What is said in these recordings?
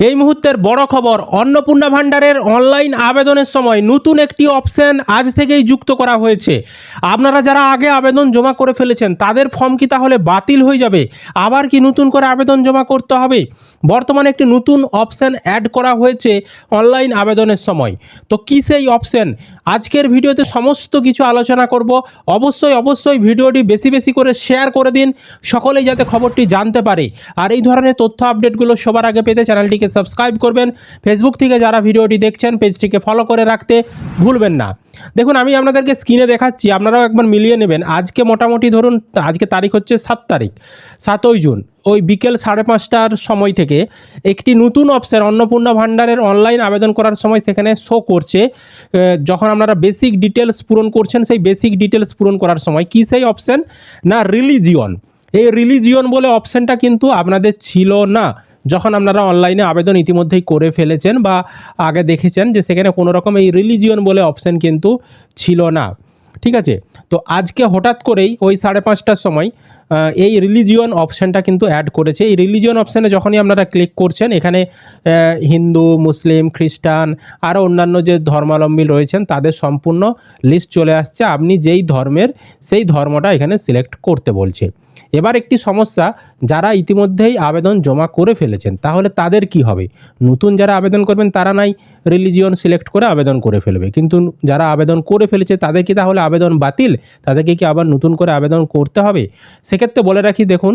এই মুহূর্তের বড় খবর, অন্নপূর্ণা ভাণ্ডারের অনলাইন আবেদনের সময় নতুন একটি অপশন আজ থেকেই যুক্ত করা হয়েছে। আপনারা যারা আগে আবেদন জমা করে ফেলেছেন তাদের ফর্ম কি তাহলে বাতিল হয়ে যাবে? আবার কি নতুন করে আবেদন জমা করতে হবে? বর্তমানে একটি নতুন অপশন অ্যাড করা হয়েছে অনলাইন আবেদনের সময়। তো কী সেই অপশন? আজকের ভিডিওতে সমস্ত কিছু আলোচনা করব। অবশ্যই ভিডিওটি বেশি বেশি করে শেয়ার করে দিন, সকলেই যাতে খবরটি জানতে পারে। আর এই ধরনের তথ্য আপডেটগুলো সবার আগে পেতে চ্যানেলটিকে সাবস্ক্রাইব করবেন। ফেসবুক থেকে যারা ভিডিওটি দেখছেন পেজটিকে ফলো করে রাখতে ভুলবেন না। দেখুন, আমি আপনাদেরকে স্ক্রিনে দেখাচ্ছি, আপনারাও একবার মিলিয়ে নেবেন। আজকে মোটামুটি ধরুন, আজকে তারিখ হচ্ছে 7 জুন, ওই বিকেল 5:30টার সময় থেকে একটি নতুন অপশন অন্নপূর্ণা ভাণ্ডারের অনলাইন আবেদন করার সময় সেখানে শো করছে। যখন আপনারা বেসিক ডিটেলস পূরণ করছেন, সেই বেসিক ডিটেলস পূরণ করার সময় কী সেই অপশন না, রিলিজিয়ন। এই রিলিজিয়ন বলে অপশনটা কিন্তু আপনাদের ছিল না যখন আপনারা অনলাইনে আবেদন ইতিমধ্যেই করে ফেলেছেন বা আগে দেখেছেন যে সেখানে কোনো রকম এই রিলিজিয়ন বলে অপশন কিন্তু ছিল না। ঠিক আছে, তো আজকে হঠাৎ করেই ওই 5:30টার সময় এই রিলিজিয়ন অপশানটা কিন্তু অ্যাড করেছে। এই রিলিজিয়ন অপশানে যখনই আপনারা ক্লিক করছেন, এখানে হিন্দু, মুসলিম, খ্রিস্টান আরও অন্যান্য যে ধর্মাবলম্বী রয়েছেন তাদের সম্পূর্ণ লিস্ট চলে আসছে। আপনি যেই ধর্মের সেই ধর্মটা এখানে সিলেক্ট করতে বলছে। এবার একটি সমস্যা, যারা ইতিমধ্যেই আবেদন জমা করে ফেলেছেন তাহলে তাদের কি হবে? নতুন যারা আবেদন করবেন তারা নাই রিলিজিয়ন সিলেক্ট করে আবেদন করে ফেলবে, কিন্তু যারা আবেদন করে ফেলেছে তাদের কি তাহলে আবেদন বাতিল? তাদেরকে কি আবার নতুন করে আবেদন করতে হবে? সেক্ষেত্রে বলে রাখি, দেখুন,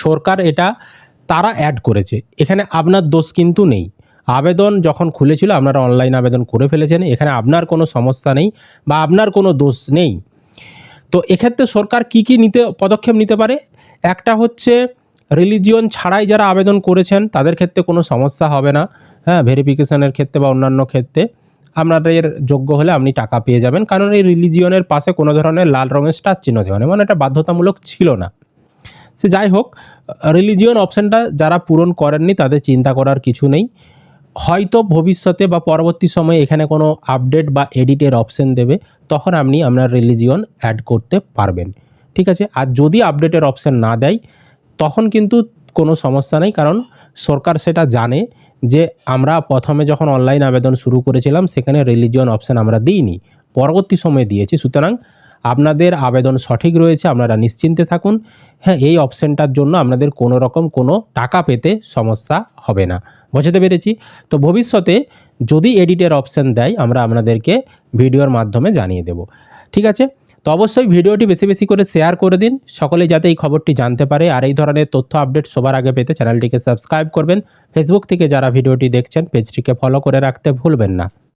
সরকার এটা তারা অ্যাড করেছে, এখানে আপনার দোষ কিন্তু নেই। আবেদন যখন খুলেছিল আপনারা অনলাইন আবেদন করে ফেলেছেন, এখানে আপনার কোনো সমস্যা নেই বা আপনার কোনো দোষ নেই। তো এক্ষেত্রে সরকার কি পদক্ষেপ নিতে পারে? একটা হচ্ছে, রিলিজিয়ন ছাড়াই যারা আবেদন করেছেন তাদের ক্ষেত্রে কোনো সমস্যা হবে না। হ্যাঁ, ভেরিফিকেশনের ক্ষেত্রে বা অন্যান্য ক্ষেত্রে আপনাদের যোগ্য হলে আপনি টাকা পেয়ে যাবেন, কারণ এই রিলিজিয়নের পাশে কোনো ধরনের লাল রঙের স্টার চিহ্ন দেওয়া নেই, মানে এটা বাধ্যতামূলক ছিল না। সে যাই হোক, রিলিজিয়ন অপশানটা যারা পূরণ করেননি তাদের চিন্তা করার কিছু নেই। হয়তো ভবিষ্যতে বা পরবর্তী সময়ে এখানে কোনো আপডেট বা এডিটের অপশন দেবে, তখন আপনি আপনার রিলিজিয়ন অ্যাড করতে পারবেন। ঠিক আছে, আর যদি আপডেটের অপশন না দেয় তখন কিন্তু কোনো সমস্যা নেই, কারণ সরকার সেটা জানে যে আমরা প্রথমে যখন অনলাইন আবেদন শুরু করেছিলাম সেখানে রিলিজিয়ন অপশন আমরা দিইনি, পরবর্তী সময়ে দিয়েছি। সুতরাং আপনাদের আবেদন সঠিক রয়েছে, আপনারা নিশ্চিন্তে থাকুন। হ্যাঁ, এই অপশনটার জন্য আপনাদের কোনো রকম কোনো টাকা পেতে সমস্যা হবে না। বোঝাতে পেরেছি? তো ভবিষ্যতে যদি এডিটের অপশন দেয় আমরা আপনাদেরকে ভিডিওর মাধ্যমে জানিয়ে দেব। ঠিক আছে, তো অবশ্যই ভিডিওটি বেশি বেশি করে শেয়ার করে দিন, সকলে যাতে এই খবরটি জানতে পারে। আর এই ধরনের তথ্য আপডেট সবার আগে পেতে চ্যানেলটিকে সাবস্ক্রাইব করবেন। ফেসবুক থেকে যারা ভিডিওটি দেখছেন পেজটিকে ফলো করে রাখতে ভুলবেন না।